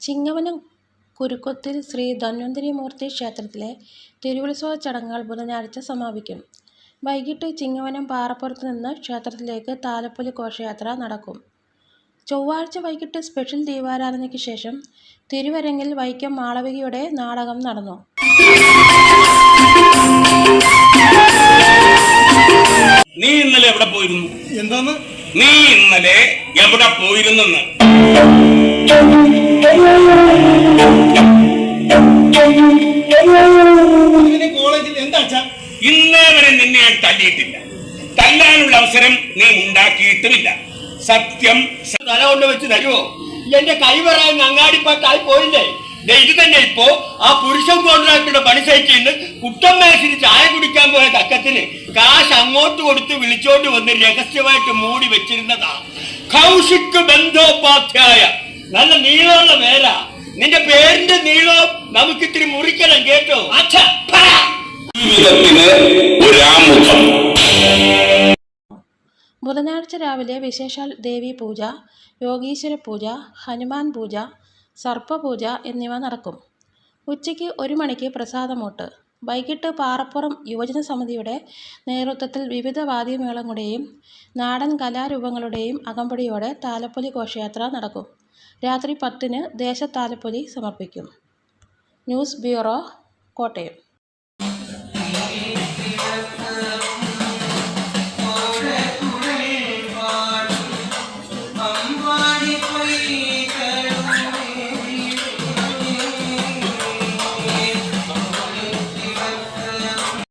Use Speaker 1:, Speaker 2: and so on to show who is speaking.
Speaker 1: ചിങ്ങവനം കുരുക്കൊത്തിൽ ശ്രീ ധന്വന്തരിമൂർത്തി ക്ഷേത്രത്തിലെ തിരുവുത്സവ ചടങ്ങുകൾ ബുധനാഴ്ച സമാപിക്കും. വൈകിട്ട് ചിങ്ങവനം പാറപ്പുറത്ത് നിന്ന് ക്ഷേത്രത്തിലേക്ക് താലപ്പൊലി ഘോഷയാത്ര നടക്കും. ചൊവ്വാഴ്ച വൈകിട്ട് സ്പെഷ്യൽ ദീപാരാധനയ്ക്ക് ശേഷം തിരുവരങ്ങിൽ വൈക്കം മാളവികയുടെ നാടകം നടന്നു.
Speaker 2: നീ ഇന്നലെ എവിടെ പോയിരുന്നു?
Speaker 3: എന്താന്ന്?
Speaker 2: നീ ഇന്നലെ എവിടെ പോയിരുന്നെന്ന്?
Speaker 3: കോളേജിൽ എന്താ?
Speaker 2: ഇന്നേ വരെ നിന്നെ ഞാൻ തല്ലിയിട്ടില്ല. തല്ലാനുള്ള അവസരം നീ ഉണ്ടാക്കിയിട്ടുമില്ല. സത്യം
Speaker 3: തല കൊണ്ട് വെച്ച് തരുമോ? എന്റെ കൈ പറയാൻ അങ്ങാടിപ്പാട്ടായി പോയില്ലേ? ഇത് തന്നെ ഇപ്പോ ആ പുരുഷൻ കോൺട്രാക്ടറുടെ പണി സൈറ്റിൽ കുട്ടമ്മേശിന് ചായ കുടിക്കാൻ പോയ തക്കത്തിന് കാശ് അങ്ങോട്ട് കൊടുത്ത് വിളിച്ചോണ്ട് വന്ന് രഹസ്യമായിട്ട് മൂടി വെച്ചിരുന്നതാ. കൗശിക് ബന്ധോപാധ്യായ. നല്ല നീളമുള്ള പേരാ. നിന്റെ പേരിന്റെ നീളം നമുക്കിത്തിരി മുറിക്കണം കേട്ടോ.
Speaker 1: ബുധനാഴ്ച രാവിലെ വിശേഷാൽ ദേവി പൂജ, യോഗീശ്വര പൂജ, ഹനുമാൻ പൂജ, സർപ്പപൂജ എന്നിവ നടക്കും. ഉച്ചയ്ക്ക് 1 മണിക്ക് പ്രസാദമൂട്ട്. വൈകിട്ട് പാറപ്പുറം യുവജന സമിതിയുടെ നേതൃത്വത്തിൽ വിവിധ വാദ്യമേളങ്ങളുടെയും നാടൻ കലാരൂപങ്ങളുടെയും അകമ്പടിയോടെ താലപ്പൊലി ഘോഷയാത്ര നടക്കും. രാത്രി 10-ന് ദേശത്താലപ്പൊലി സമർപ്പിക്കും. News bureau, Kottayam.